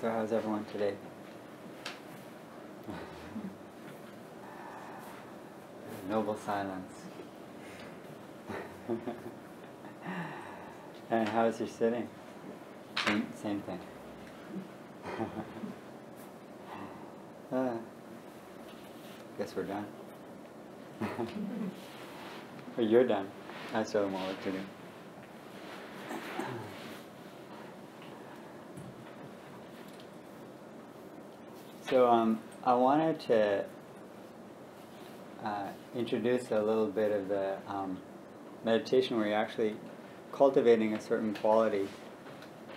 So how's everyone today? Noble silence. And how's your sitting? Same thing. Guess we're done. Or you're done. I still have more work to do. So I wanted to introduce a little bit of the meditation where you're actually cultivating a certain quality.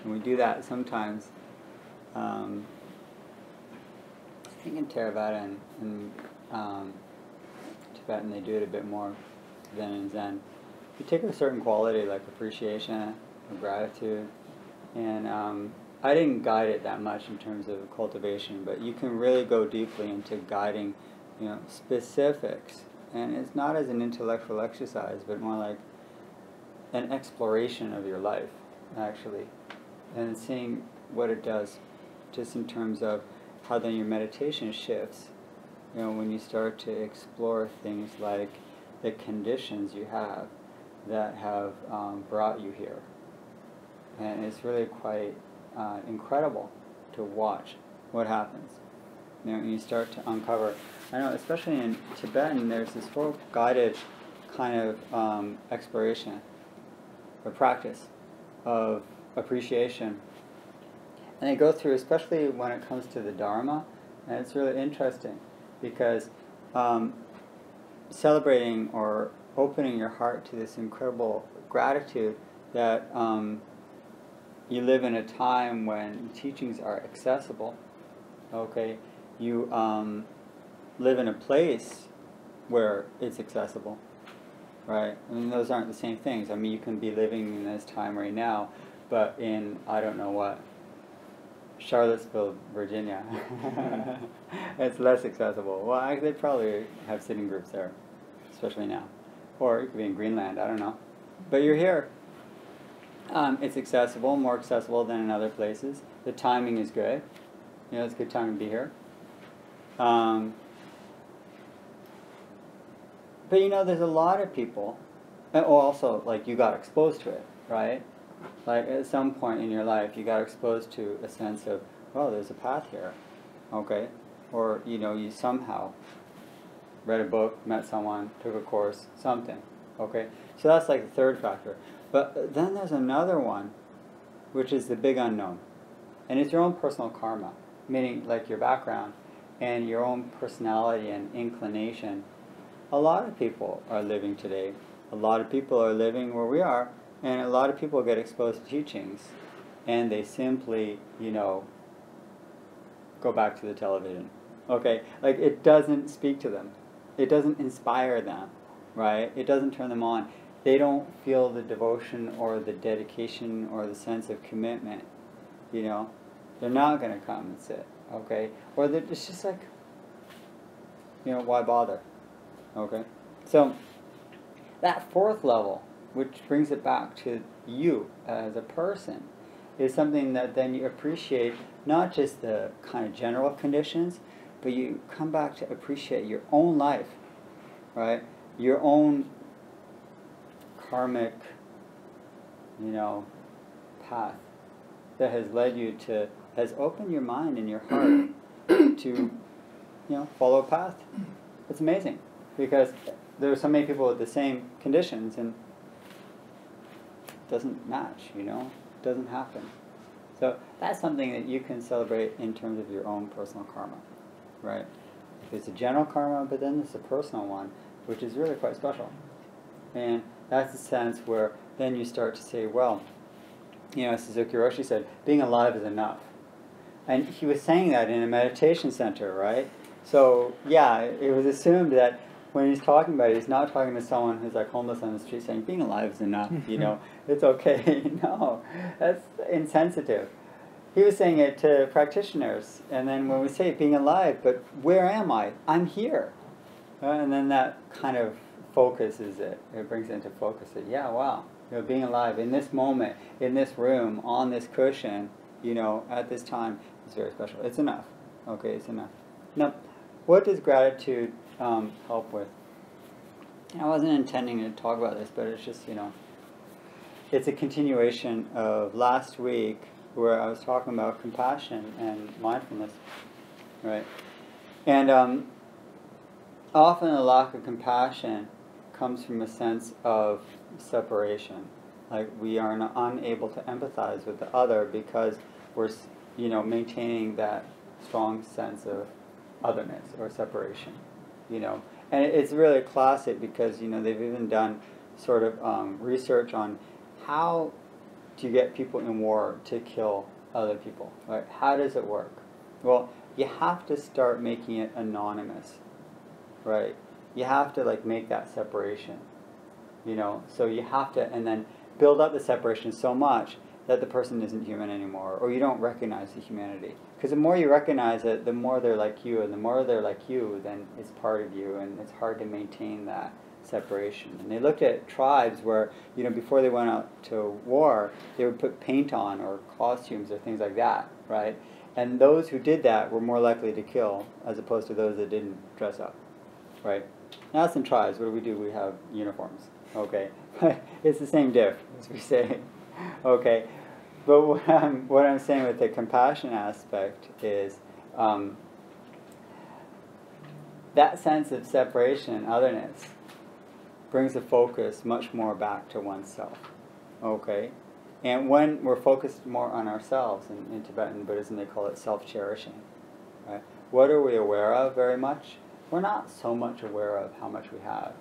And we do that sometimes. I think in Theravada and Tibetan they do it a bit more than in Zen. You take a certain quality like appreciation or gratitude, and I didn't guide it that much in terms of cultivation, but you can really go deeply into guiding, specifics. And it's not as an intellectual exercise, but more like an exploration of your life, actually, and seeing what it does, just in terms of how then your meditation shifts. When you start to explore things like the conditions you have that have brought you here, and it's really quite incredible to watch what happens. And you start to uncover. I know, especially in Tibetan, there's this whole guided kind of exploration or practice of appreciation. And they go through, especially when it comes to the Dharma, and it's really interesting because celebrating or opening your heart to this incredible gratitude that you live in a time when teachings are accessible. Okay, you live in a place where it's accessible, right? I mean, those aren't the same things. I mean, you can be living in this time right now, but in, I don't know what, Charlottesville, Virginia, it's less accessible. Well, they probably have sitting groups there, especially now. Or you could be in Greenland, I don't know. But you're here. It's accessible, more accessible than in other places. The timing is good. It's a good time to be here. But there's a lot of people, and also, like, you got exposed to it, right? Like, at some point in your life, you got exposed to a sense of, well, there's a path here, okay? Or, you somehow read a book, met someone, took a course, something, okay? So that's like the third factor. But then there's another one, which is the big unknown. And it's your own personal karma, meaning like your background and your own personality and inclination. A lot of people are living today. A lot of people are living where we are, and a lot of people get exposed to teachings, and they simply, go back to the television. Okay? Like, it doesn't speak to them. It doesn't inspire them, right? It doesn't turn them on. They don't feel the devotion or the dedication or the sense of commitment, They're not going to come and sit, okay? Or it's just like, why bother? Okay? So, that fourth level, which brings it back to you as a person, is something that then you appreciate, not just the kind of general conditions, but you come back to appreciate your own life, right? Your own karmic, path that has led you to, has opened your mind and your heart to, follow a path. It's amazing because there are so many people with the same conditions and it doesn't match, it doesn't happen. So that's something that you can celebrate in terms of your own personal karma, right? There's a general karma, but then there's a personal one, which is really quite special. And that's the sense where then you start to say, well, Suzuki Roshi said, being alive is enough. And he was saying that in a meditation center, right? So, yeah, it was assumed that when he's talking about it, he's not talking to someone who's like homeless on the street saying, being alive is enough, it's okay. No, that's insensitive. He was saying it to practitioners. And then when we say being alive, but where am I? I'm here. And then that kind of focuses it. It brings it into focus that, yeah, wow, being alive in this moment, in this room, on this cushion, at this time, is very special. It's enough. Okay, it's enough. Now, what does gratitude help with? I wasn't intending to talk about this, but it's just, it's a continuation of last week where I was talking about compassion and mindfulness, right? And often a lack of compassion comes from a sense of separation. Like we are unable to empathize with the other because we're, maintaining that strong sense of otherness or separation, And it's really classic because, they've even done sort of research on how do you get people in war to kill other people, right? How does it work? Well, you have to start making it anonymous, right? You have to make that separation, so you have to, and then build up the separation so much that the person isn't human anymore, or you don't recognize the humanity. Because the more you recognize it, the more they're like you, and the more they're like you, then it's part of you, and it's hard to maintain that separation. And they looked at tribes where, before they went out to war, they would put paint on, or costumes, or things like that, right? And those who did that were more likely to kill, as opposed to those that didn't dress up, right? Now that's in tribes. What do? We have uniforms, okay? It's the same diff, as we say, okay? But what I'm saying with the compassion aspect is that sense of separation and otherness brings the focus much more back to oneself, okay? And when we're focused more on ourselves, in Tibetan Buddhism they call it self-cherishing, right? What are we aware of very much? We're not so much aware of how much we have.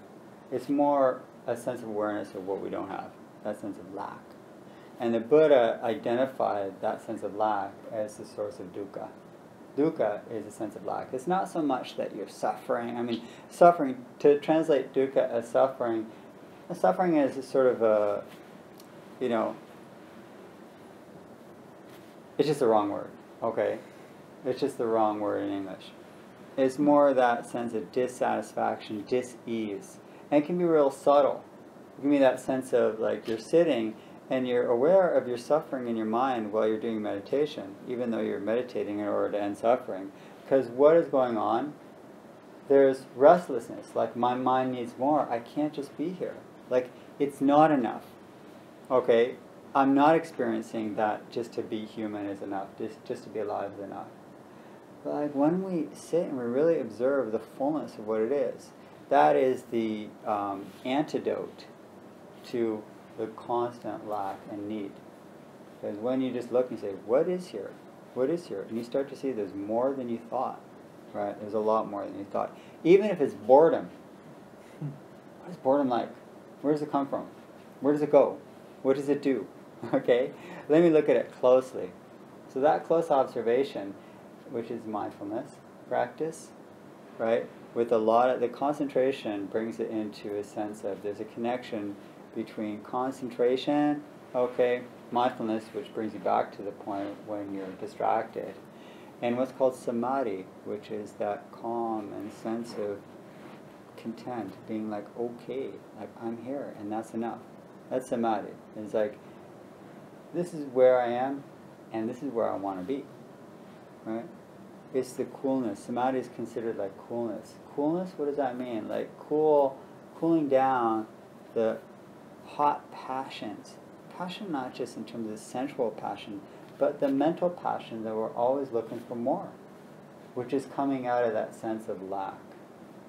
It's more a sense of awareness of what we don't have, that sense of lack. And the Buddha identified that sense of lack as the source of dukkha. Dukkha is a sense of lack. It's not so much that you're suffering. I mean, suffering, to translate dukkha as suffering is a sort of a, it's just the wrong word, okay? It's just the wrong word in English. It's more that sense of dissatisfaction, dis-ease. And it can be real subtle. It can be that sense of you're sitting and you're aware of your suffering in your mind while you're doing meditation, even though you're meditating in order to end suffering. Because what is going on? There's restlessness, my mind needs more. I can't just be here. It's not enough. Okay? I'm not experiencing that just to be human is enough, just to be alive is enough. But when we sit and we really observe the fullness of what it is, that is the antidote to the constant lack and need. Because when you just look and say, what is here? What is here? And you start to see there's more than you thought, right? There's a lot more than you thought. Even if it's boredom. What is boredom like? Where does it come from? Where does it go? What does it do? Okay? Let me look at it closely. So that close observation, which is mindfulness practice, right? With a lot of the concentration brings it into a sense of there's a connection between concentration, okay, mindfulness, which brings you back to the point when you're distracted, and what's called samadhi, which is that calm and sense of content, being okay, I'm here, and that's enough. That's samadhi. It's this is where I am, and this is where I want to be, right? It's the coolness. Samadhi is considered coolness. Coolness, what does that mean? Cooling down the hot passions. Passion not just in terms of sensual passion, but the mental passion that we're always looking for more, which is coming out of that sense of lack,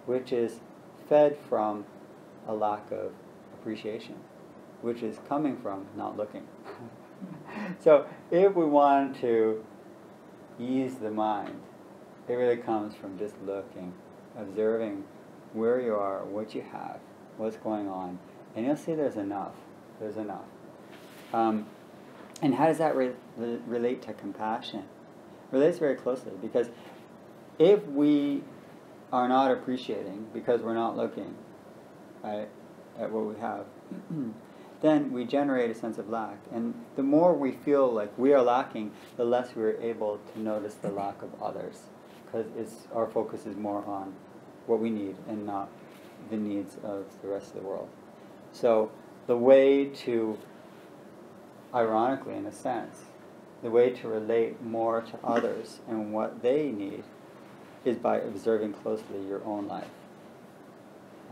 which is fed from a lack of appreciation, which is coming from not looking. So if we want to ease the mind, it really comes from just looking, observing where you are, what you have, what's going on, and you'll see there's enough. There's enough. And how does that relate to compassion? It relates very closely, because if we are not appreciating because we're not looking, right, at what we have, then we generate a sense of lack. And the more we feel like we are lacking, the less we're able to notice the lack of others, because our focus is more on what we need and not the needs of the rest of the world. So the way to, ironically in a sense, the way to relate more to others and what they need is by observing closely your own life.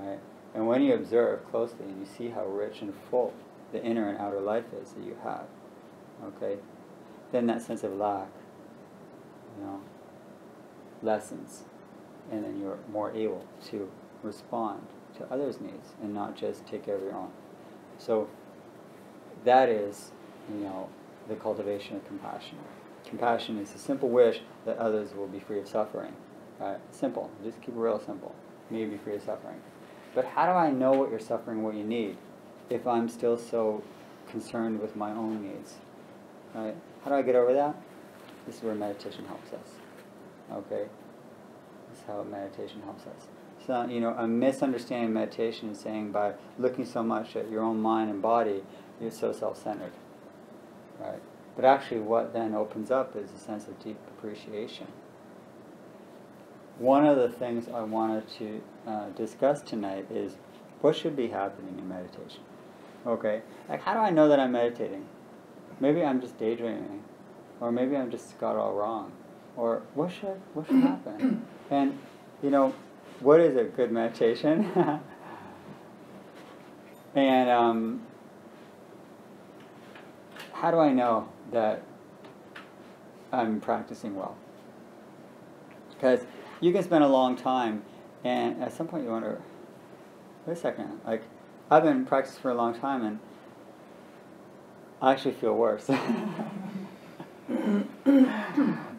Right? And when you observe closely and you see how rich and full the inner and outer life is that you have, okay, then that sense of lack, lessens, and then you're more able to respond to others' needs and not just take care of your own. So that is, the cultivation of compassion. Compassion is a simple wish that others will be free of suffering. Right? Simple. Just keep it real simple. May be free of suffering. But how do I know what you're suffering, what you need, if I'm still so concerned with my own needs? Right? How do I get over that? This is where meditation helps us. Okay? This is how meditation helps us. So, a misunderstanding of meditation is saying by looking so much at your own mind and body, you're so self-centered. Right? But actually what then opens up is a sense of deep appreciation. One of the things I wanted to discuss tonight is what should be happening in meditation. Okay? Like, how do I know that I'm meditating? Maybe I'm just daydreaming. Or maybe I'm just got it all wrong. Or what should happen? And, what is a good meditation? And how do I know that I'm practicing well? Because you can spend a long time, and at some point you wonder, wait a second, like, I've been practicing for a long time, and I actually feel worse.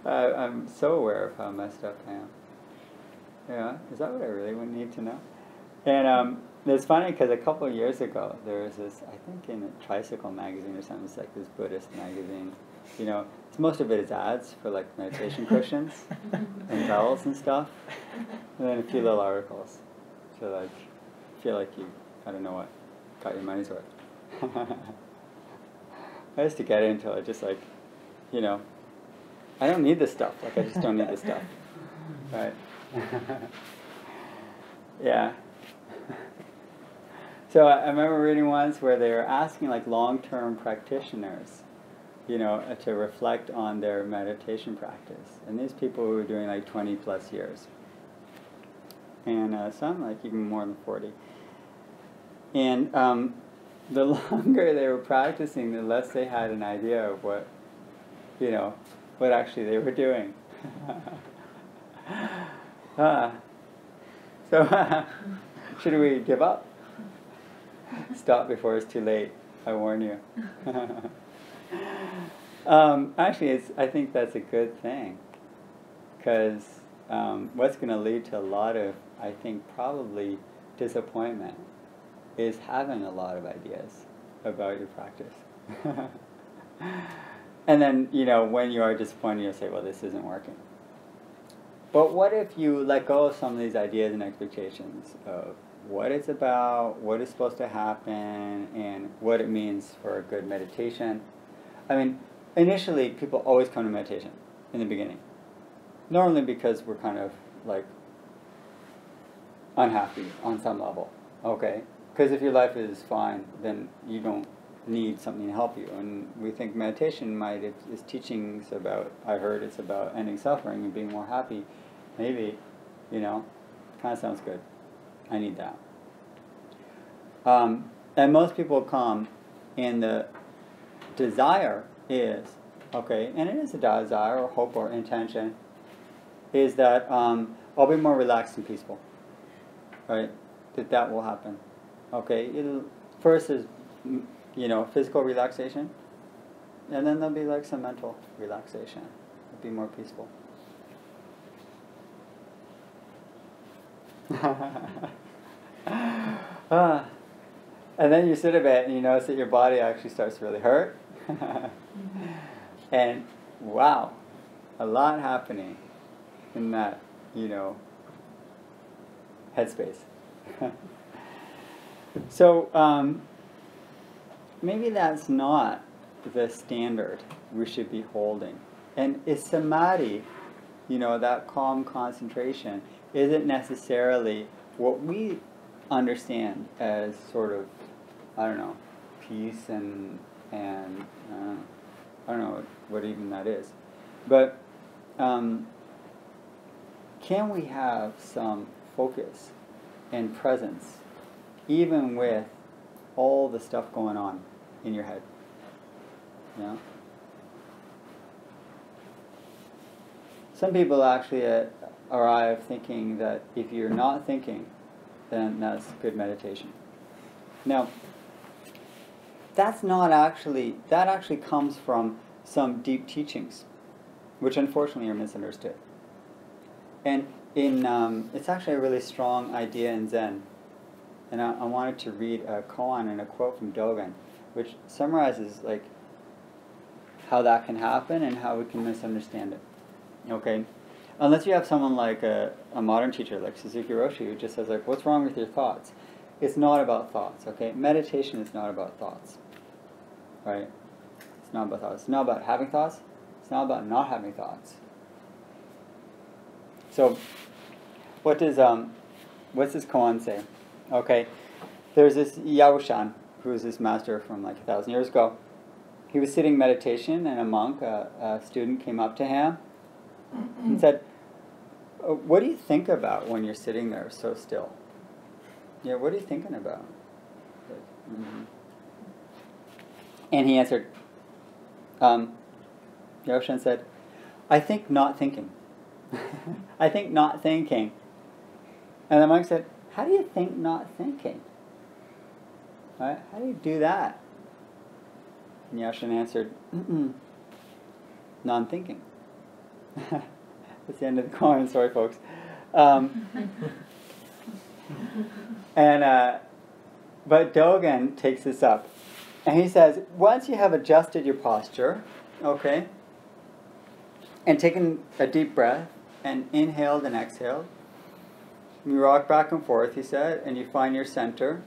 I'm so aware of how messed up I am. Yeah, is that what I really would need to know? And it's funny because a couple of years ago, there was this, I think in a Tricycle magazine or something, it's like this Buddhist magazine. Most of it is ads for like meditation cushions and bells and stuff. And then a few little articles. So like, feel like you, I don't know what, got your money's worth. I used to get into it just like, I don't need this stuff. Like, I just don't need this stuff. Right? Yeah. So I remember reading once where they were asking like long-term practitioners, to reflect on their meditation practice. And these people who were doing like 20 plus years. And some like even more than 40. And the longer they were practicing, the less they had an idea of what actually they were doing. So should we give up? Stop before it's too late, I warn you. Actually, I think that's a good thing, because what's going to lead to a lot of, I think, probably disappointment is having a lot of ideas about your practice. And then, when you are disappointed, you'll say, well, this isn't working. But what if you let go of some of these ideas and expectations of what it's about, what is supposed to happen, and what it means for a good meditation? I mean, initially, people always come to meditation in the beginning. Normally because we're kind of, like, unhappy on some level, okay? Because if your life is fine, then you don't need something to help you. And we think meditation is teachings about, I heard it's about ending suffering and being more happy. Maybe, kind of sounds good. I need that. And most people come, and the desire is, okay, and it is a desire or hope or intention, is that I'll be more relaxed and peaceful, right? That will happen. Okay, first is, physical relaxation, and then there'll be like some mental relaxation. It'll be more peaceful. And then you sit a bit and you notice that your body actually starts to really hurt. And wow, a lot happening in that, headspace. So maybe that's not the standard we should be holding. And is samadhi, that calm concentration, isn't necessarily what we understand as sort of, I don't know, peace and I don't know what even that is. But can we have some focus and presence even with all the stuff going on in your head? You know? Some people actually arrive thinking that if you're not thinking, then that's good meditation. Now, that actually comes from some deep teachings, which unfortunately are misunderstood. And it's actually a really strong idea in Zen. And I wanted to read a koan and a quote from Dogen, which summarizes like how that can happen and how we can misunderstand it. Okay? Unless you have someone like a modern teacher like Suzuki Roshi who just says like, what's wrong with your thoughts? It's not about thoughts, okay? Meditation is not about thoughts. Right? It's not about thoughts. It's not about having thoughts. It's not about not having thoughts. So, what's this koan say? Okay, there's this Yao-shan, who was this master from like 1,000 years ago. He was sitting meditation, and a monk, a student, came up to him and said, "What do you think about when you're sitting there so still? Yeah, what are you thinking about?" And he answered, Yao-shan said, "I think not thinking." I think not thinking. And the monk said, "How do you think not thinking? Right? How do you do that?" And Yao-shan answered, "Non-thinking." That's the end of the koan. Sorry, folks. But Dogen takes this up, and he says, once you have adjusted your posture, okay, and taken a deep breath, and inhaled and exhaled, you rock back and forth, he said, and you find your center,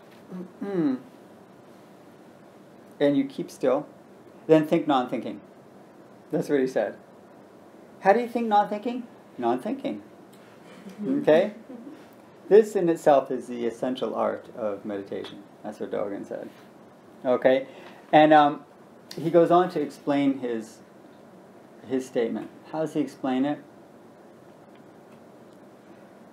and you keep still, then think non-thinking. That's what he said. How do you think non-thinking? Non-thinking. Okay? This in itself is the essential art of meditation. That's what Dogen said. Okay? And he goes on to explain his statement. How does he explain it?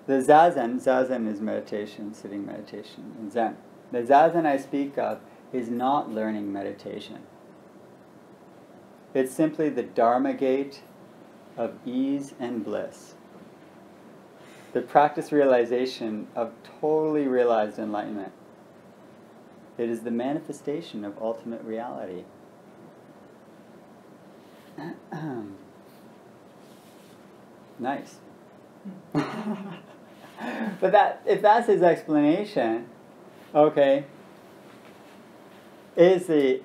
The zazen is meditation, sitting meditation, in Zen. The zazen I speak of is not learning meditation. It's simply the Dharma gate of ease and bliss. The practice realization of totally realized enlightenment. It is the manifestation of ultimate reality. Nice. But if that's his explanation, okay, is the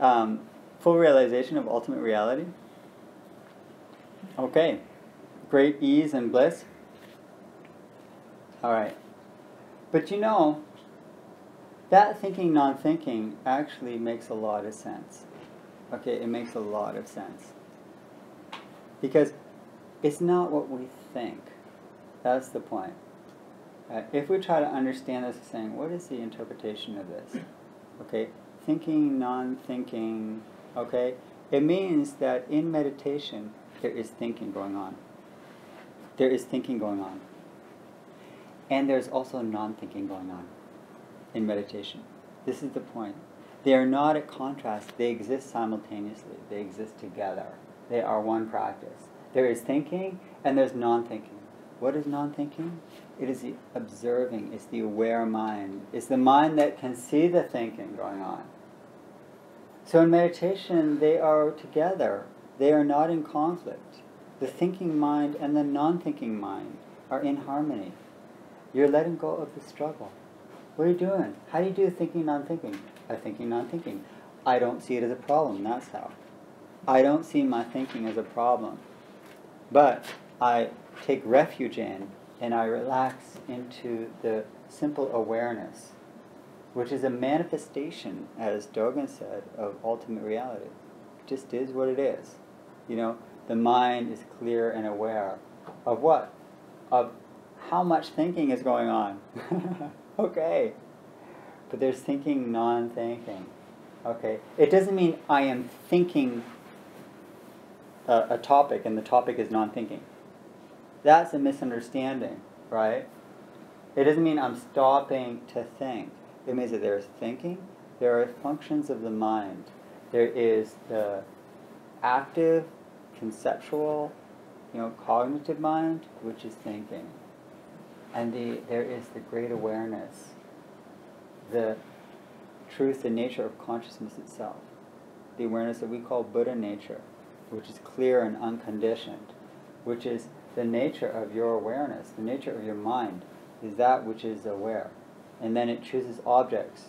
full realization of ultimate reality. Okay, great ease and bliss. All right, but you know, that thinking non-thinking actually makes a lot of sense. Okay, it makes a lot of sense. Because it's not what we think. That's the point. If we try to understand this as saying, what is the interpretation of this? Okay, thinking, non-thinking, okay? It means that in meditation, there is thinking going on. There is thinking going on. And there's also non-thinking going on in meditation. This is the point. They are not at contrast. They exist simultaneously. They exist together. They are one practice. There is thinking and there's non-thinking. What is non-thinking? It is the observing. It's the aware mind. It's the mind that can see the thinking going on. So in meditation, they are together. They are not in conflict. The thinking mind and the non-thinking mind are in harmony. You're letting go of the struggle. What are you doing? How do you do thinking, non-thinking? By thinking, non-thinking. I don't see it as a problem. That's how. I don't see my thinking as a problem. But I take refuge in and I relax into the simple awareness, which is a manifestation, as Dogen said, of ultimate reality. It just is what it is. You know, the mind is clear and aware of what? Of how much thinking is going on. Okay. But there's thinking, non-thinking. Okay. It doesn't mean I am thinking a topic, and the topic is non-thinking. That's a misunderstanding, right? It doesn't mean I'm stopping to think. It means that there is thinking, there are functions of the mind. There is the active, conceptual, cognitive mind, which is thinking. And there is the great awareness, the truth and nature of consciousness itself. The awareness that we call Buddha nature, which is clear and unconditioned, which is the nature of your awareness, the nature of your mind, is that which is aware. And then it chooses objects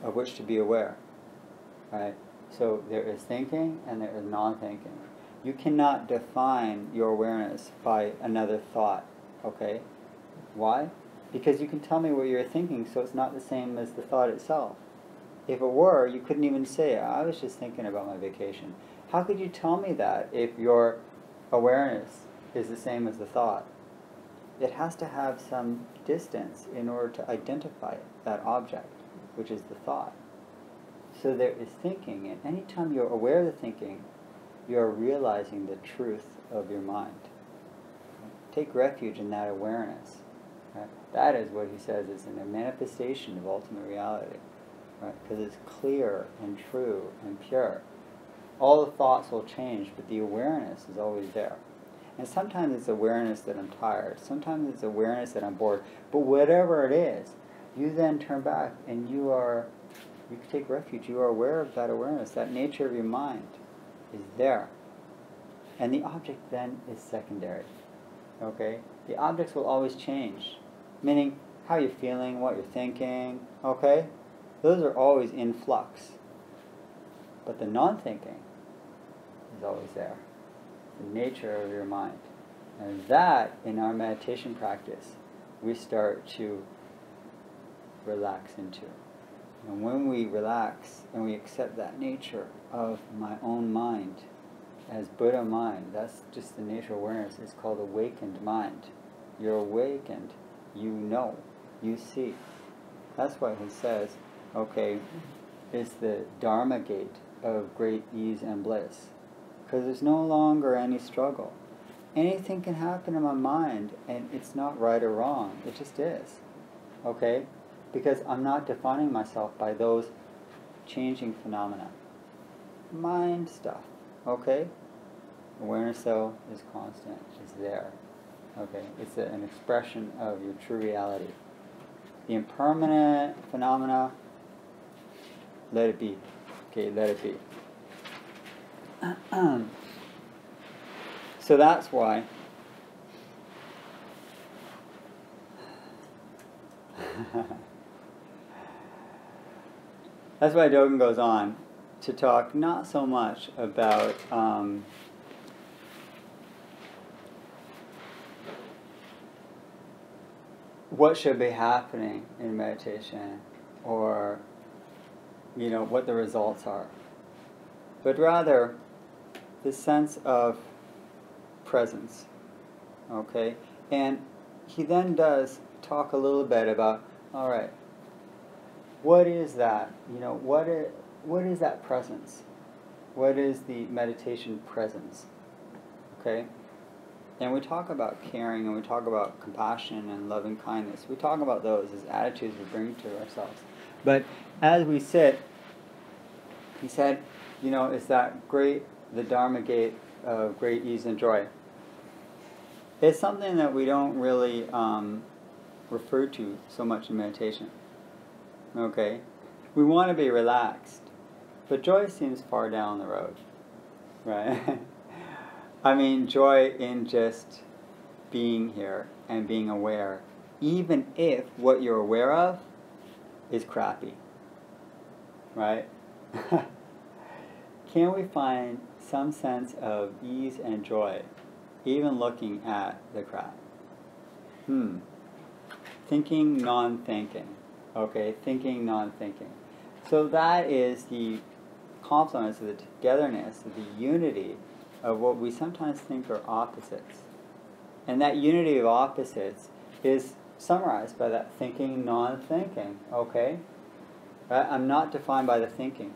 of which to be aware. Right? So there is thinking and there is non-thinking. You cannot define your awareness by another thought. Okay? Why? Because you can tell me what you're thinking, so it's not the same as the thought itself. If it were, you couldn't even say, I was just thinking about my vacation. How could you tell me that if your awareness is the same as the thought? It has to have some distance in order to identify that object, which is the thought. So there is thinking, and anytime you're aware of the thinking, you're realizing the truth of your mind. Take refuge in that awareness. Right? That is what he says is a manifestation of ultimate reality. Right? Because it's clear and true and pure. All the thoughts will change, but the awareness is always there. And sometimes it's awareness that I'm tired. Sometimes it's awareness that I'm bored. But whatever it is, you then turn back and you can take refuge. You are aware of that awareness. That nature of your mind is there. And the object then is secondary. Okay? The objects will always change. Meaning, how you're feeling, what you're thinking. Okay? Those are always in flux. But the non-thinking is always there. The nature of your mind. And that, in our meditation practice, we start to relax into. And when we relax and we accept that nature of my own mind as Buddha mind, that's just the nature of awareness. It's called awakened mind. You're awakened. You know. You see. That's why he says, okay, it's the Dharma gate of great ease and bliss. Because there's no longer any struggle. Anything can happen in my mind, and it's not right or wrong. It just is. Okay? Because I'm not defining myself by those changing phenomena. Mind stuff. Okay? Awareness, though, is constant. It's there. Okay? It's an expression of your true reality. The impermanent phenomena, let it be. Okay, let it be. So that's why Dogen goes on to talk not so much about what should be happening in meditation or what the results are, but rather the sense of presence. Okay? And he then does talk a little bit about, all right, what is that? What is that presence? What is the meditation presence? Okay? And we talk about caring and we talk about compassion and loving kindness. We talk about those as attitudes we bring to ourselves. But as we sit, he said, it's that the Dharma gate of great ease and joy. It's something that we don't really refer to so much in meditation. Okay? We want to be relaxed, but joy seems far down the road. Right? I mean, joy in just being here and being aware, even if what you're aware of is crappy. Right? Can we find some sense of ease and joy, even looking at the crap? Thinking, non-thinking. Okay, thinking, non-thinking. So that is the complements of the togetherness, of the unity of what we sometimes think are opposites. And that unity of opposites is summarized by that thinking, non-thinking. Okay? Right? I'm not defined by the thinking.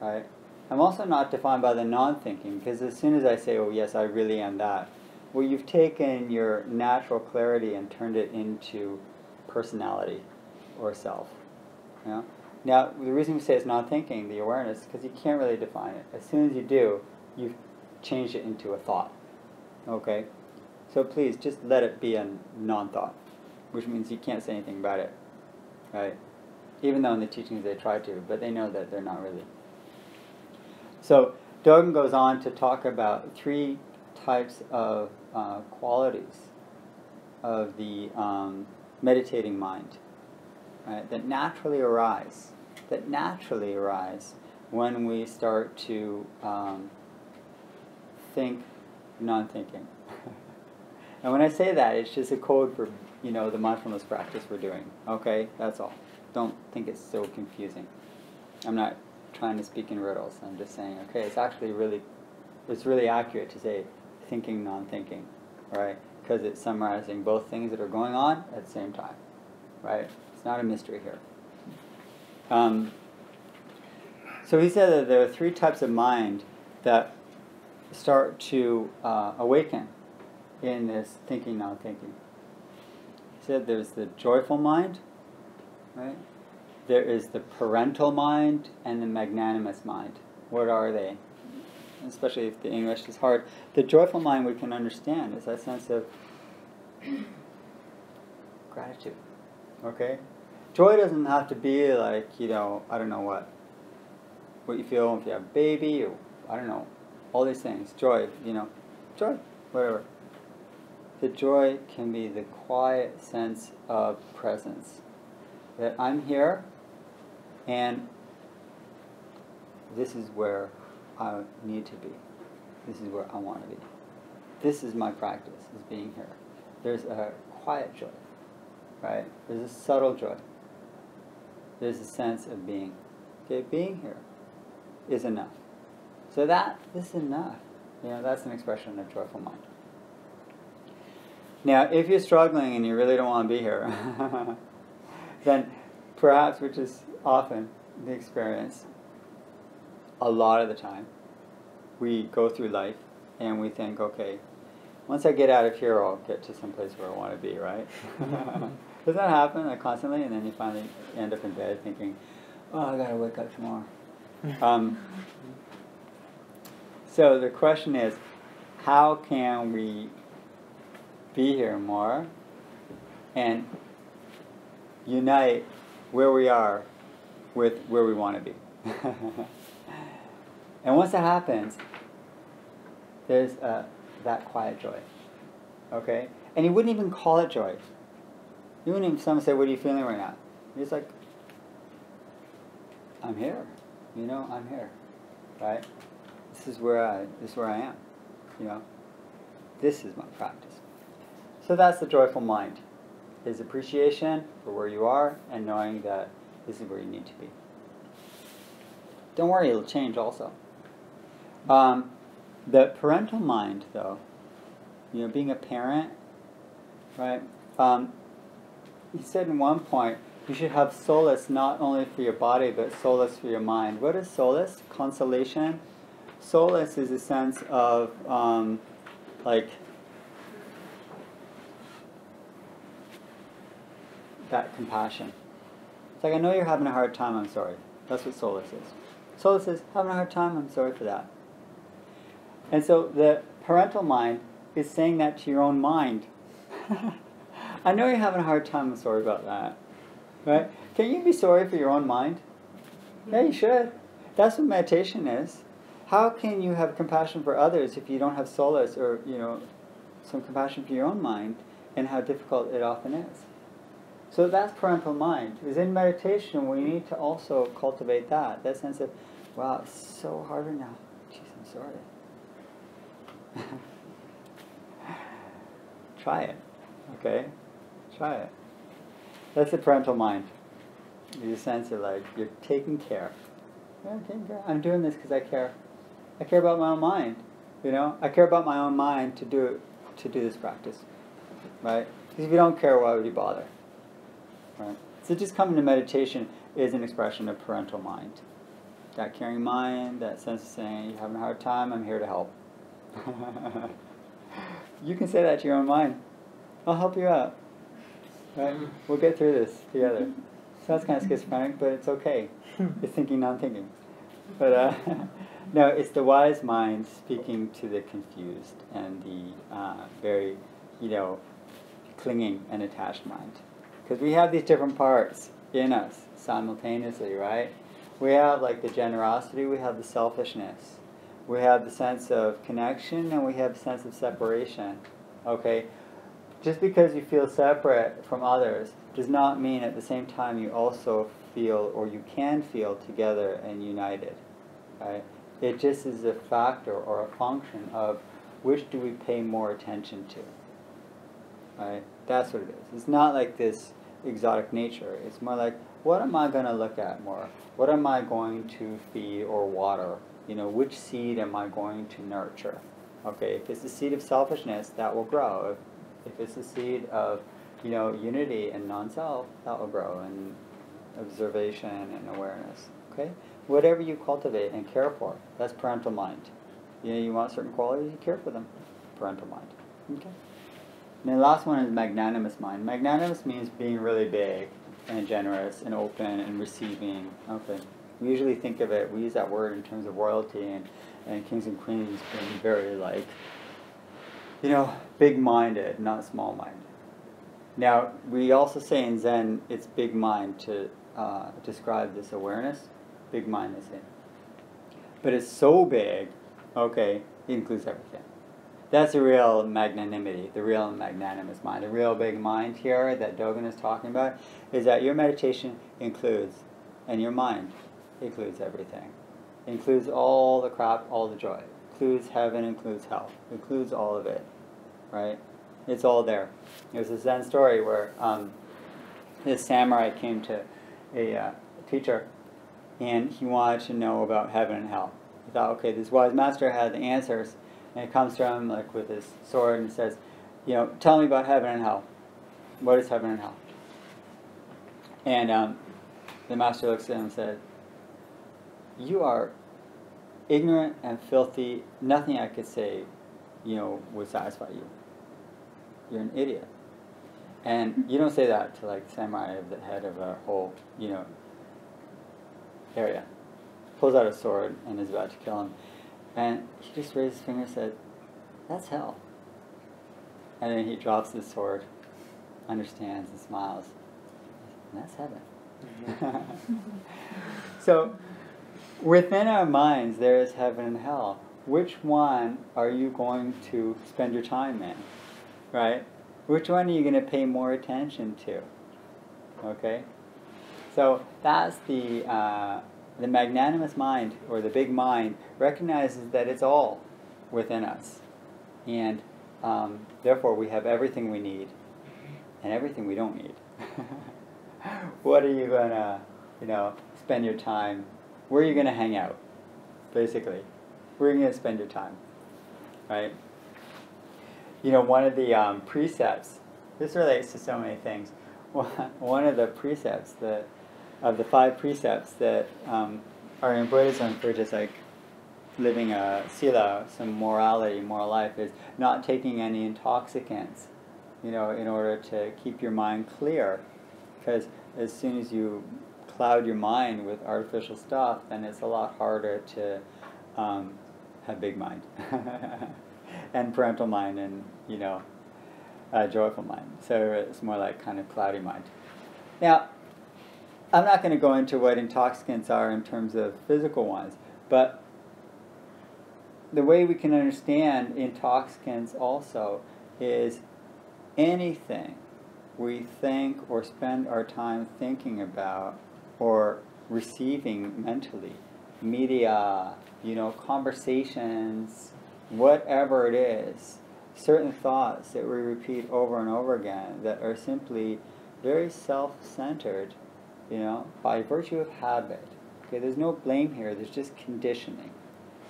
Right? I'm also not defined by the non-thinking, because as soon as I say, oh yes, I really am that, well, you've taken your natural clarity and turned it into personality or self. You know? Now, the reason we say it's non-thinking, the awareness, is because you can't really define it. As soon as you do, you've changed it into a thought. Okay? So please, just let it be a non-thought, which means you can't say anything about it. Right? Even though in the teachings they try to, but they know that they're not really. So Dogen goes on to talk about 3 types of qualities of the meditating mind, right, that naturally arise when we start to think non-thinking. And when I say that, it's just a code for, the mindfulness practice we're doing. Okay, that's all. Don't think it's so confusing. I'm not trying to speak in riddles. I'm just saying, okay, it's actually really accurate to say thinking, non-thinking, right? Because it's summarizing both things that are going on at the same time, right? It's not a mystery here. So he said that there are 3 types of mind that start to awaken in this thinking, non-thinking. He said there's the joyful mind, right? There is the parental mind and the magnanimous mind. What are they? Especially if the English is hard. The joyful mind we can understand is that sense of gratitude. Okay? Joy doesn't have to be like, I don't know what you feel if you have a baby, or I don't know, all these things. Joy, joy, whatever. The joy can be the quiet sense of presence. That I'm here, and this is where I need to be. This is where I want to be. This is my practice, is being here. There's a quiet joy, right? There's a subtle joy. There's a sense of being. Okay, being here is enough. So this is enough. That's an expression of joyful mind. Now, if you're struggling and you really don't want to be here, then perhaps, which is often the experience, a lot of the time, we go through life and we think, okay, once I get out of here, I'll get to some place where I want to be, right? Does that happen constantly? And then you finally end up in bed thinking, oh, I got to wake up tomorrow. So the question is, how can we be here more and unite where we are with where we want to be? And once that happens, there's that quiet joy. Okay? And you wouldn't even call it joy. You wouldn't even, someone say, what are you feeling right now? You're just like, I'm here. I'm here. Right? This is where I am. This is my practice. So that's the joyful mind. Is appreciation for where you are and knowing that this is where you need to be. Don't worry, it'll change also. The parental mind, though, being a parent, right? He said in one point, you should have solace not only for your body, but solace for your mind. What is solace? Consolation? Solace is a sense of, that compassion. It's like, I know you're having a hard time, I'm sorry. That's what solace is. Solace is, having a hard time, I'm sorry for that. And so the parental mind is saying that to your own mind. I know you're having a hard time, I'm sorry about that. Right? Can you be sorry for your own mind? Yeah, you should. That's what meditation is. How can you have compassion for others if you don't have solace or, some compassion for your own mind and how difficult it often is? So that's parental mind. Because in meditation, we need to also cultivate that sense of, wow, it's so hard right now. Jeez, I'm sorry. Try it. Okay? Try it. That's the parental mind. The sense of you're taking care. Yeah, I'm taking care. I'm doing this because I care. I care about my own mind. I care about my own mind to do this practice. Right? Because if you don't care, why would you bother? Right? So just coming to meditation is an expression of parental mind. That caring mind, that sense of saying, you're having a hard time, I'm here to help. You can say that to your own mind. I'll help you out. Right? We'll get through this together. Sounds kind of schizophrenic, but it's okay. It's thinking, non-thinking. But no, it's the wise mind speaking to the confused and the very, clinging and attached mind. Because we have these different parts in us simultaneously, right? We have like the generosity, we have the selfishness. We have the sense of connection, and we have the sense of separation. Okay? Just because you feel separate from others does not mean at the same time you also feel, or you can feel, together and united. Right? It just is a factor or a function of which do we pay more attention to. Right? That's what it is. It's not like this exotic nature. It's more like, what am I going to look at more? What am I going to feed or water? Which seed am I going to nurture? Okay, if it's the seed of selfishness, that will grow. If it's the seed of, unity and non-self, that will grow, and observation and awareness. Okay? Whatever you cultivate and care for, that's parental mind. You want certain qualities, you care for them. Parental mind. Okay? And the last one is magnanimous mind. Magnanimous means being really big and generous and open and receiving. Okay. We usually think of it, we use that word in terms of royalty and kings and queens being very big-minded, not small-minded. Now, we also say in Zen, it's big mind to describe this awareness. Big mind, they say. But it's so big, okay, it includes everything. That's the real magnanimity, the real magnanimous mind. The real big mind here that Dogen is talking about is that your meditation includes, and your mind includes everything. Includes all the crap, all the joy. Includes heaven, includes hell. Includes all of it, right? It's all there. There's a Zen story where this samurai came to a teacher, and he wanted to know about heaven and hell. He thought, okay, this wise master had the answers, and he comes to him with his sword and says, tell me about heaven and hell. What is heaven and hell? And the master looks at him and said, you are ignorant and filthy. Nothing I could say, would satisfy you. You're an idiot. And you don't say that to samurai of the head of a whole, area. Pulls out a sword and is about to kill him. And he just raised his finger and said, that's hell. And then he drops his sword, understands and smiles. And that's heaven. So, within our minds there is heaven and hell. Which one are you going to spend your time in? Right? Which one are you going to pay more attention to? Okay? So that's the magnanimous mind, or the big mind, recognizes that it's all within us. And therefore we have everything we need and everything we don't need. What are you going to, spend your time? Where are you going to hang out, basically? Where are you going to spend your time, right? One of the precepts, this relates to so many things. One of the precepts of the 5 precepts that are in Buddhism for just living a sila, some morality, moral life, is not taking any intoxicants, in order to keep your mind clear. Because as soon as you cloud your mind with artificial stuff, then it's a lot harder to have big mind and parental mind and joyful mind. So it's more like kind of cloudy mind. Now, I'm not going to go into what intoxicants are in terms of physical ones, but the way we can understand intoxicants also is anything we think or spend our time thinking about or receiving mentally, media, conversations, whatever it is, certain thoughts that we repeat over and over again that are simply very self-centered, by virtue of habit. Okay, there's no blame here, there's just conditioning,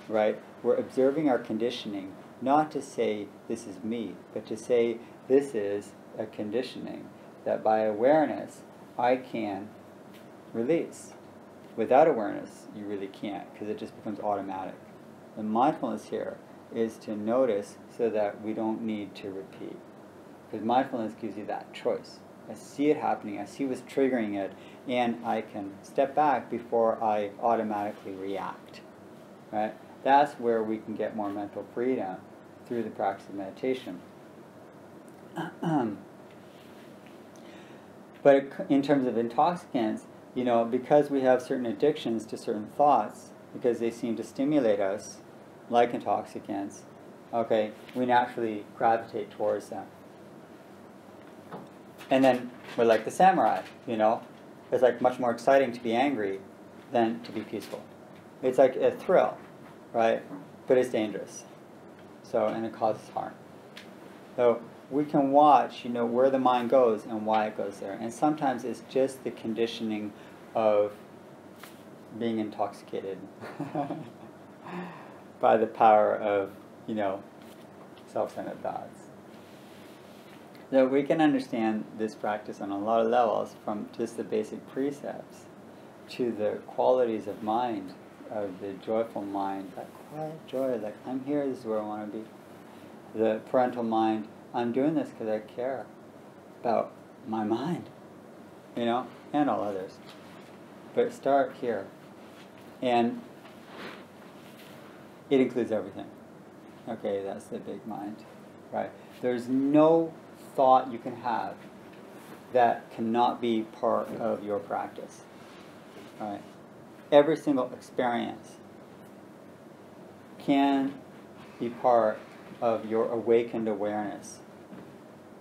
right? We're observing our conditioning, not to say this is me, but to say this is a conditioning that by awareness I can release. Without awareness, you really can't, because it just becomes automatic. The mindfulness here is to notice so that we don't need to repeat. Because mindfulness gives you that choice. I see it happening, I see what's triggering it, and I can step back before I automatically react. Right? That's where we can get more mental freedom through the practice of meditation. But in terms of intoxicants, because we have certain addictions to certain thoughts, because they seem to stimulate us, like intoxicants, okay, we naturally gravitate towards them. And then we're like the samurai, It's like much more exciting to be angry than to be peaceful. It's like a thrill, right? But it's dangerous. And it causes harm. So we can watch, where the mind goes and why it goes there. And sometimes it's just the conditioning of being intoxicated by the power of, self-centered thoughts. So we can understand this practice on a lot of levels, from just the basic precepts to the qualities of mind, of the joyful mind, that quiet joy, like I'm here, this is where I want to be. The parental mind, I'm doing this because I care about my mind, and all others. But start here. And it includes everything. Okay, that's the big mind, right? There's no thought you can have that cannot be part of your practice, right? Every single experience can be part of your awakened awareness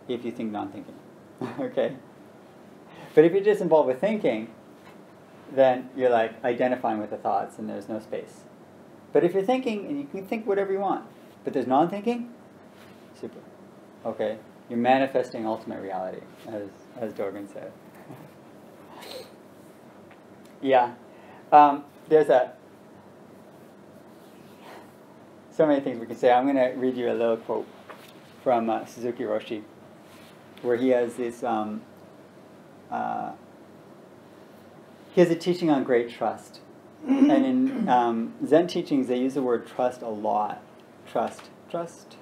if you think non-thinking, okay? But if you're just involved with thinking, then you're like identifying with the thoughts and there's no space. But if you're thinking, and you can think whatever you want, but there's non-thinking, super, okay? You're manifesting ultimate reality, as Dogen said. Yeah. There's so many things we can say. I'm going to read you a little quote from Suzuki Roshi, where he has this, he has a teaching on great trust. And in Zen teachings, they use the word trust a lot. Trust. Trust,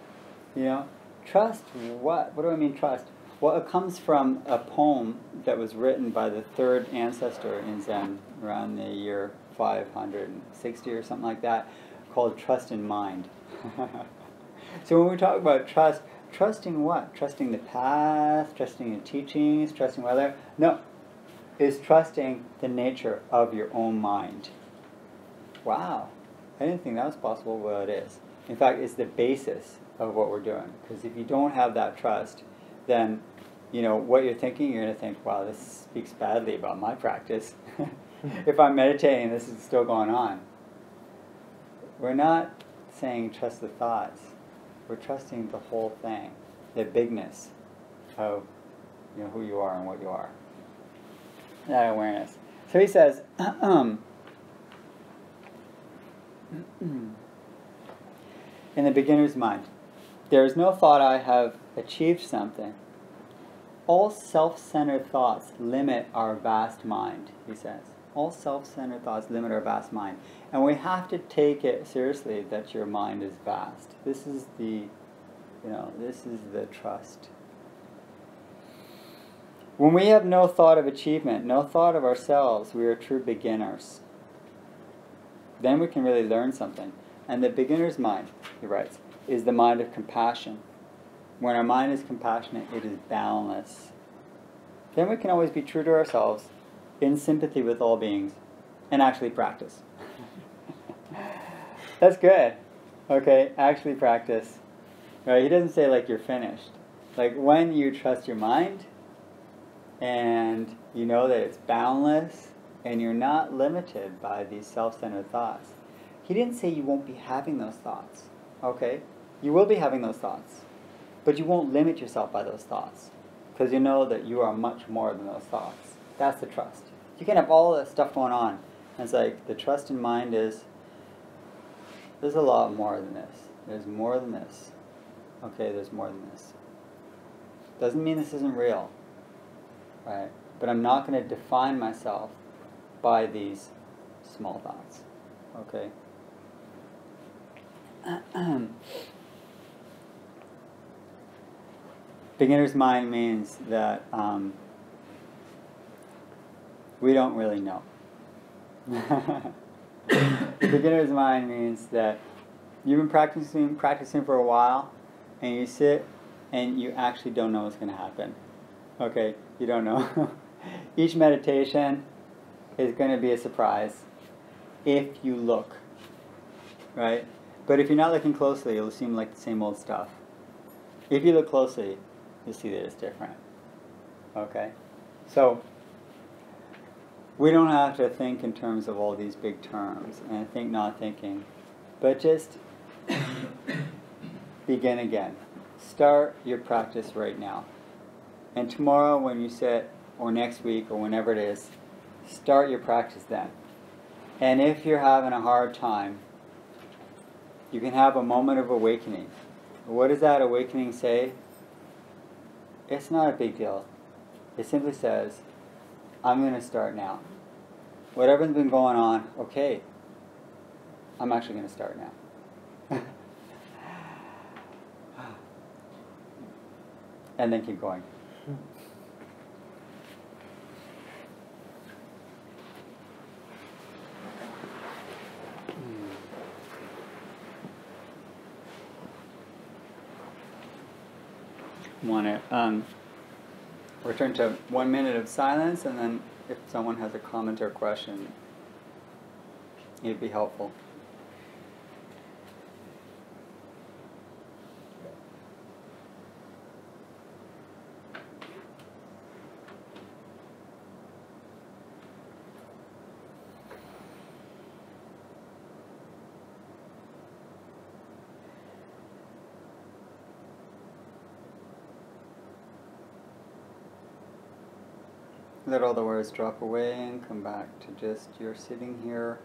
Trust what? What do I mean trust? Well, it comes from a poem that was written by the third ancestor in Zen around the year 560 or something like that, called Trust in Mind. So when we talk about trust, trusting what? Trusting the path, trusting the teachings, trusting whether? No. It's trusting the nature of your own mind. Wow. I didn't think that was possible. Well, it is. In fact, it's the basis of what we're doing. Because if you don't have that trust, then, what you're thinking, you're going to think, wow, this speaks badly about my practice. If I'm meditating, this is still going on. We're not saying trust the thoughts. We're trusting the whole thing, the bigness of who you are and what you are. That awareness. So he says, in the beginner's mind, there is no thought I have achieved something. All self-centered thoughts limit our vast mind, he says. All self-centered thoughts limit our vast mind. And we have to take it seriously that your mind is vast. This is the, this is the trust. When we have no thought of achievement, no thought of ourselves, we are true beginners. Then we can really learn something. And the beginner's mind, he writes, is the mind of compassion. When our mind is compassionate, it is boundless. Then we can always be true to ourselves, in sympathy with all beings, and actually practice. That's good. Okay, actually practice. Right? He doesn't say like you're finished. Like when you trust your mind, and you know that it's boundless, and you're not limited by these self-centered thoughts. He didn't say you won't be having those thoughts. Okay? You will be having those thoughts. But you won't limit yourself by those thoughts. Because you know that you are much more than those thoughts. That's the trust. You can have all that stuff going on. And it's like, the trust in mind is, there's a lot more than this. There's more than this. Okay, there's more than this. Doesn't mean this isn't real. Right? But I'm not going to define myself by these small thoughts. Okay. Beginner's mind means that we don't really know. Beginner's mind means that you've been practicing for a while, and you sit and you actually don't know what's going to happen. Okay, you don't know. Each meditation is going to be a surprise if you look, right? But if you're not looking closely, it'll seem like the same old stuff. If you look closely, you'll see that it's different. Okay? So, we don't have to think in terms of all these big terms and think not thinking, but just begin again. Start your practice right now. And tomorrow when you sit, or next week, or whenever it is, start your practice then. And if you're having a hard time, you can have a moment of awakening. What does that awakening say? It's not a big deal. It simply says, I'm going to start now. Whatever's been going on, okay, I'm actually going to start now. And then keep going. Want to return to 1 minute of silence, and then if someone has a comment or question, it'd be helpful. Let all the words drop away and come back to just you're sitting here,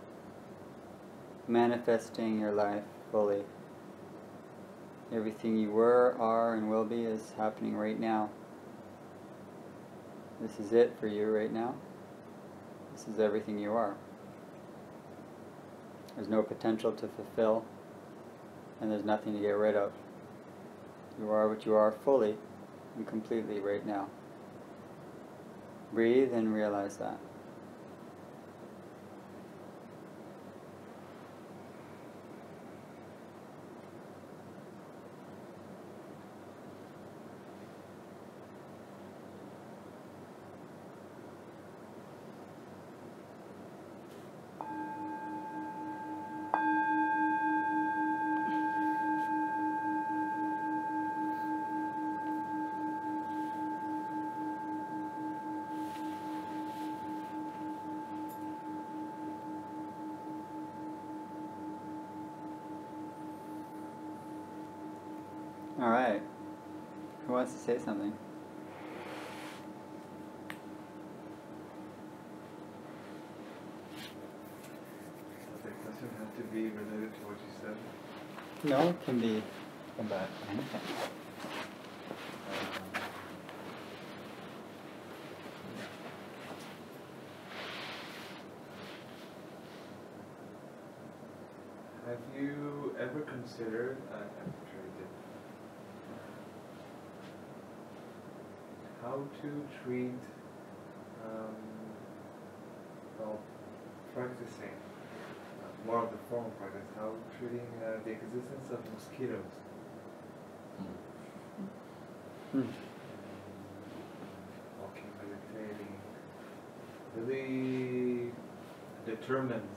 manifesting your life fully. Everything you were, are, and will be is happening right now. This is it for you right now. This is everything you are. There's no potential to fulfill, and there's nothing to get rid of. You are what you are fully and completely right now. Breathe and realize that. All right. Who wants to say something? Does the question have to be related to what you said? No, it can be about anything. Have you ever considered, I'm sure you did, how to treat, well, practicing, more of the formal practice, how treating the existence of mosquitoes? Walking, meditating, really determines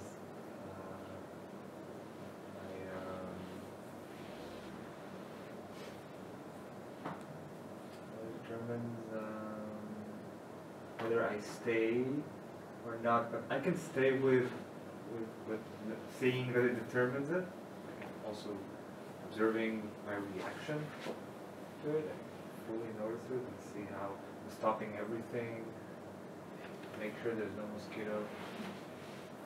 whether I stay or not, but I can stay with seeing that it determines it, also observing my reaction to it, and fully notice it and see how I'm stopping everything, make sure there's no mosquito,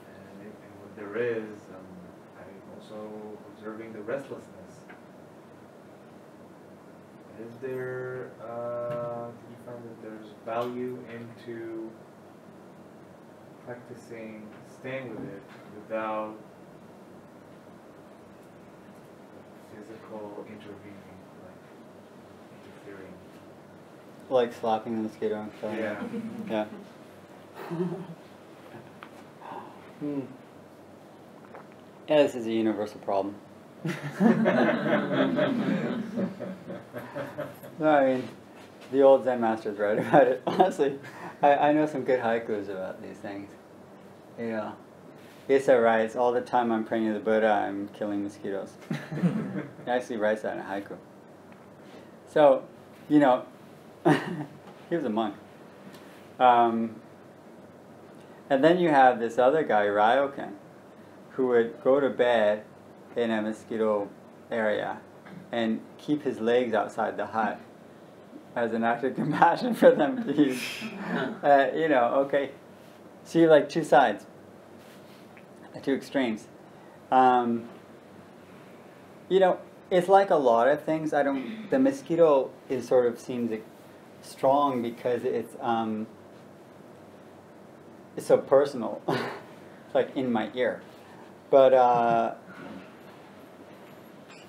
and when there is, I'm also observing the restlessness. Is there, did you find that there's value into practicing staying with it without physical intervening, like interfering. Like slapping the mosquito and killing Yeah. it. Yeah. Yeah, this is a universal problem. No, I mean, the old Zen masters write about it. Honestly, I know some good haikus about these things. Yeah. Issa writes, all the time I'm praying to the Buddha, I'm killing mosquitoes. He actually writes that in a haiku. So, you know, he was a monk. And then you have this other guy, Ryokan, who would go to bed in a mosquito area and keep his legs outside the hut as an act of compassion for them to use. You know, okay. So you have like two sides, two extremes. You know, it's like a lot of things. The mosquito is sort of seems strong because it's so personal. It's like in my ear. But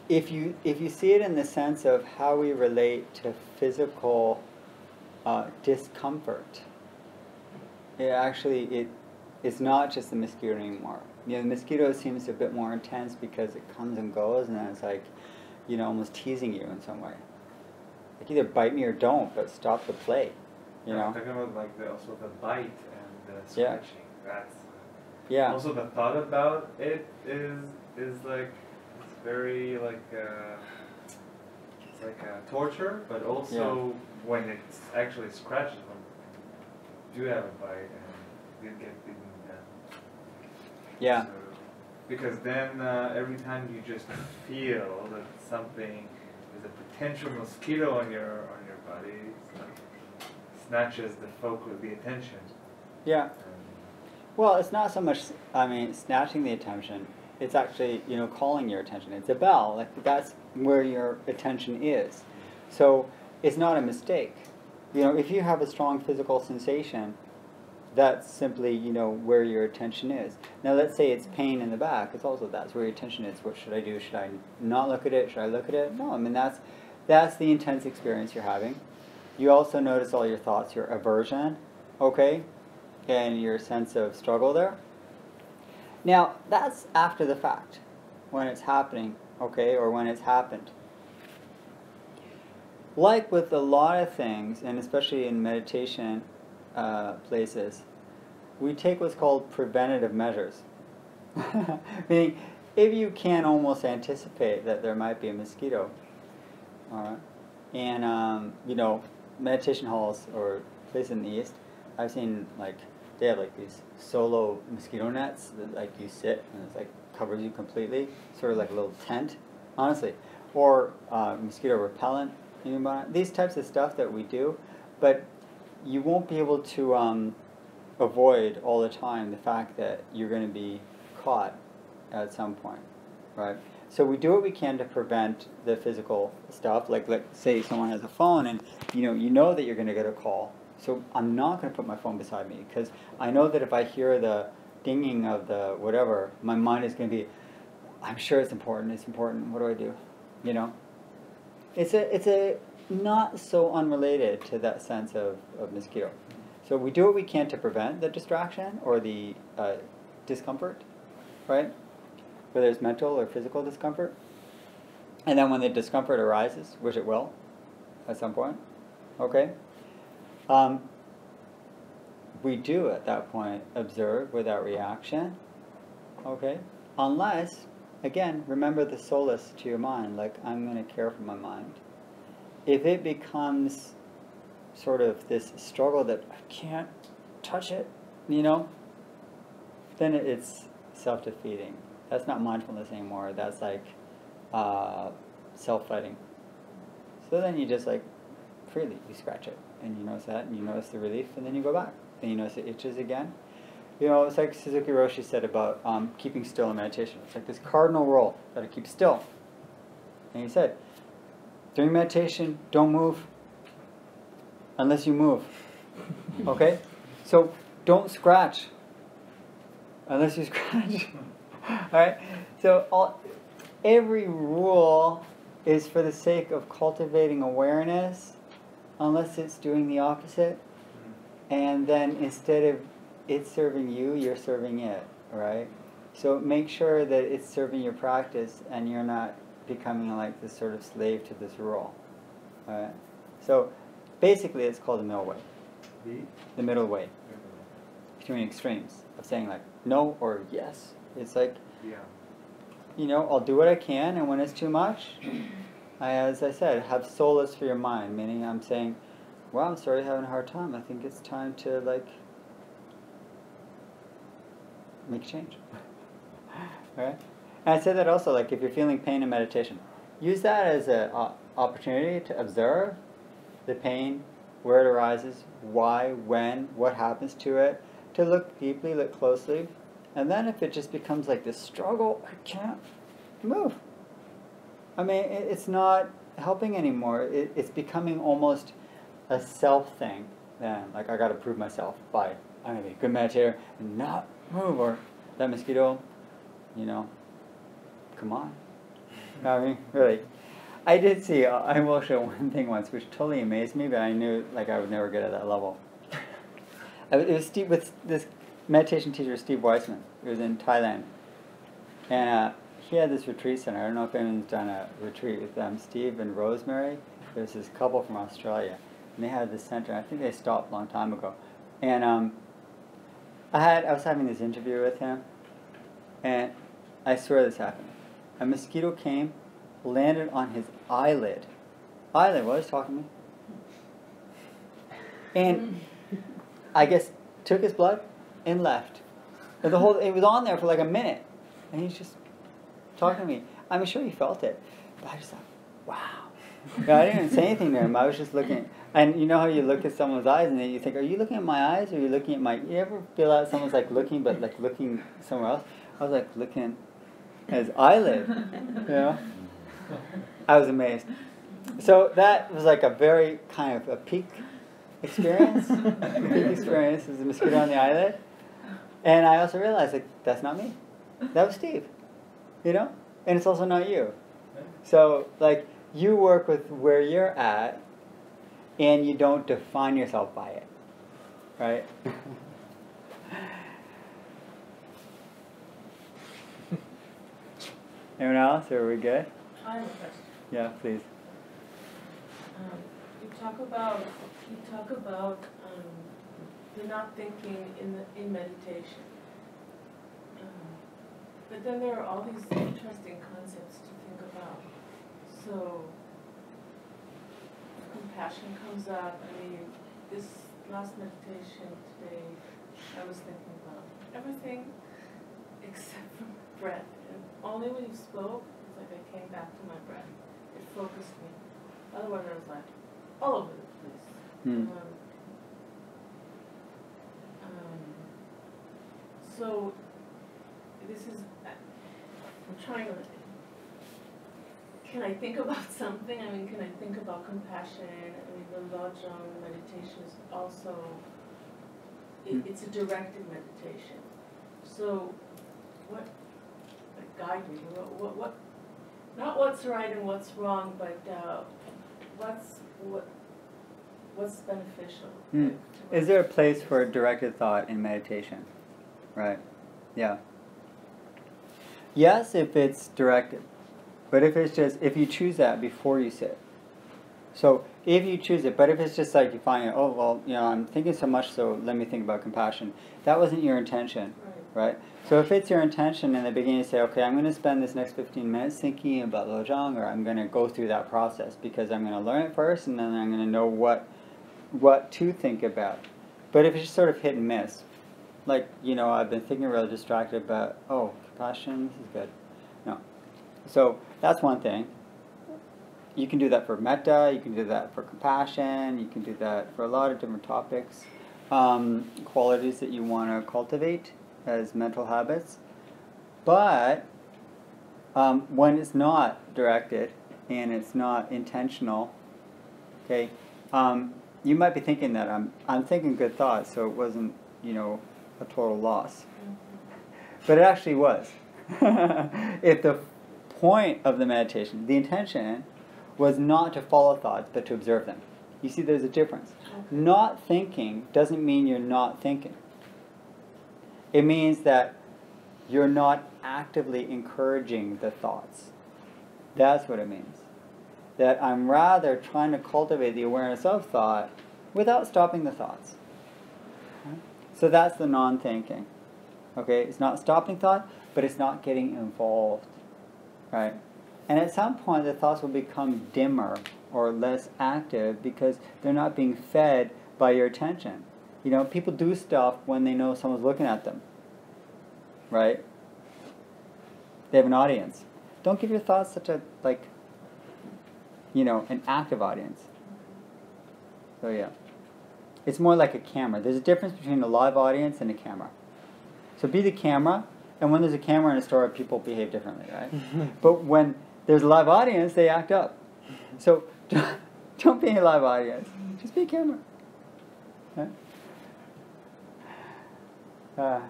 if you see it in the sense of how we relate to physical discomfort, it's not just the mosquito anymore. You know, the mosquito seems a bit more intense because it comes and goes, and then it's like, you know, almost teasing you in some way. Like either bite me or don't, but stop the play. You know. I'm talking about like also the bite and the scratching. That's also the thought about it is like it's very like it's like a torture, but also when it's actually scratches, when you do have a bite and you get beaten down. Yeah. So, because then every time you just feel that something is a potential mosquito on your body, it's like snatches the focus, the attention. Yeah. Well, it's not so much, I mean, snatching the attention. It's actually, you know, calling your attention. It's a bell. Like that's where your attention is. So it's not a mistake. You know, if you have a strong physical sensation, that's simply, you know, where your attention is. Now, let's say it's pain in the back. It's also that's where your attention is. What should I do? Should I not look at it? Should I look at it? No, I mean, that's the intense experience you're having. You also notice all your thoughts, your aversion, okay, and your sense of struggle there. Now, that's after the fact, when it's happening, okay, or when it's happened. Like with a lot of things, and especially in meditation places, we take what's called preventative measures. Meaning, if you can almost anticipate that there might be a mosquito, all right, and you know, meditation halls or places in the East, I've seen like they have like these solo mosquito nets that like you sit and it's like covers you completely, sort of like a little tent, honestly, or mosquito repellent. You know, these types of stuff that we do, but you won't be able to avoid all the time the fact that you're going to be caught at some point, right? So we do what we can to prevent the physical stuff. Like say someone has a phone and you know that you're going to get a call. So I'm not going to put my phone beside me because I know that if I hear the dinging of the whatever, my mind is going to be, I'm sure it's important. It's important. What do I do? You know, it's a not so unrelated to that sense of mosquito. So we do what we can to prevent the distraction or the discomfort, right? Whether it's mental or physical discomfort. And then when the discomfort arises, which it will at some point, okay, we do at that point observe without reaction, okay? Unless, again, remember the solace to your mind, like I'm going to care for my mind. If it becomes sort of this struggle that I can't touch it, you know, then it's self-defeating. That's not mindfulness anymore. That's like self-fighting. So then you just like freely, you scratch it, and you notice that, and you notice the relief, and then you go back. Then you notice it itches again. You know, it's like Suzuki Roshi said about keeping still in meditation. It's like this cardinal rule, that to keep still. And he said, during meditation, don't move unless you move. Okay? So don't scratch. unless you scratch. Alright? So every rule is for the sake of cultivating awareness, unless it's doing the opposite. And then instead of it serving you, you're serving it, right? So make sure that it's serving your practice and you're not becoming like this sort of slave to this rule. Alright? So basically it's called the middle way. The middle way. Between extremes of saying like no or yes. It's like, you know, I'll do what I can, and when it's too much, as I said, have solace for your mind, meaning I'm saying, well, I'm sorry, having a hard time. I think it's time to like make a change. Alright? And I say that also, like if you're feeling pain in meditation, use that as an opportunity to observe the pain, where it arises, why, when, what happens to it, to look deeply, look closely, and then if it just becomes like this struggle, I can't move. I mean, it's not helping anymore. It's becoming almost a self thing then. Like, I got to prove myself by, I'm going to be a good meditator and not move, or that mosquito, you know, come on. I mean, really. I did see, I will show one thing once, which totally amazed me, but I knew like I would never get at that level. It was Steve, with this meditation teacher, Steve Weissman. It was in Thailand. And he had this retreat center. I don't know if anyone's done a retreat with them. Steve and Rosemary. There's this couple from Australia. And they had this center. I think they stopped a long time ago. And I was having this interview with him. And I swear this happened. A mosquito came, landed on his eyelid. Eyelid, what was talking to me? And I guess took his blood and left. And it was on there for like a minute. And he's just talking to me. I'm sure he felt it. But I just thought, wow. I didn't even say anything to him. I was just looking. And you know how you look at someone's eyes and then you think, are you looking at my eyes or are you looking at my... You ever feel like someone's like looking but like looking somewhere else? I was like looking at his eyelid. You know? I was amazed. So that was like a very kind of a peak experience. A peak experience is a mosquito on the eyelid. And I also realized like that's not me. That was Steve. You know? And it's also not you. So like you work with where you're at and you don't define yourself by it. Right? Anyone else? Are we good? I have a question. Yeah, please. You talk about you're not thinking in meditation, but then there are all these interesting concepts to think about. So compassion comes up. I mean, this last meditation today, I was thinking about everything except for breath, and only when you spoke, it's like I came back to my breath. It focused me. Otherwise, I was like all over the place. So this is, I'm trying to, can I think about something? I mean, can I think about compassion? I mean, the Lojong meditation is also, it's a directed meditation. So what, like, guide me, what, not what's right and what's wrong, but what's beneficial? Is there a place for directed thought in meditation? Right. Yeah. Yes, if it's directed. But if it's just, if you choose that before you sit. So if you choose it, but if it's just like you find, oh, well, you know, I'm thinking so much, so let me think about compassion. That wasn't your intention. Right? So if it's your intention in the beginning to say, okay, I'm going to spend this next 15 minutes thinking about Lojong, or I'm going to go through that process because I'm going to learn it first and then I'm going to know what to think about. But if it's just sort of hit and miss, like, you know, I've been thinking really distracted about, oh, compassion, this is good. No. So that's one thing. You can do that for metta, you can do that for compassion, you can do that for a lot of different topics, qualities that you want to cultivate as mental habits. But when it's not directed and it's not intentional, okay, you might be thinking that I'm thinking good thoughts, so it wasn't, you know, a total loss. But it actually was. If the point of the meditation, the intention, was not to follow thoughts, but to observe them. You see, there's a difference. Not thinking doesn't mean you're not thinking. It means that you're not actively encouraging the thoughts. That's what it means. That I'm rather trying to cultivate the awareness of thought without stopping the thoughts. Okay? So that's the non-thinking. Okay, it's not stopping thought, but it's not getting involved. Right? And at some point the thoughts will become dimmer or less active because they're not being fed by your attention. You know, people do stuff when they know someone's looking at them. Right? They have an audience. Don't give your thoughts such a, an active audience. So yeah. It's more like a camera. There's a difference between a live audience and a camera. So be the camera, and when there's a camera in a store, people behave differently, right? But when there's a live audience, they act up. So don't be a live audience. Just be a camera. Right?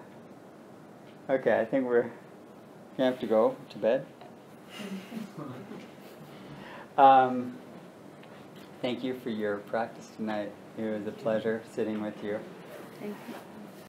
Okay, I think we have to go to bed. Thank you for your practice tonight. It was a pleasure sitting with you. Thank you.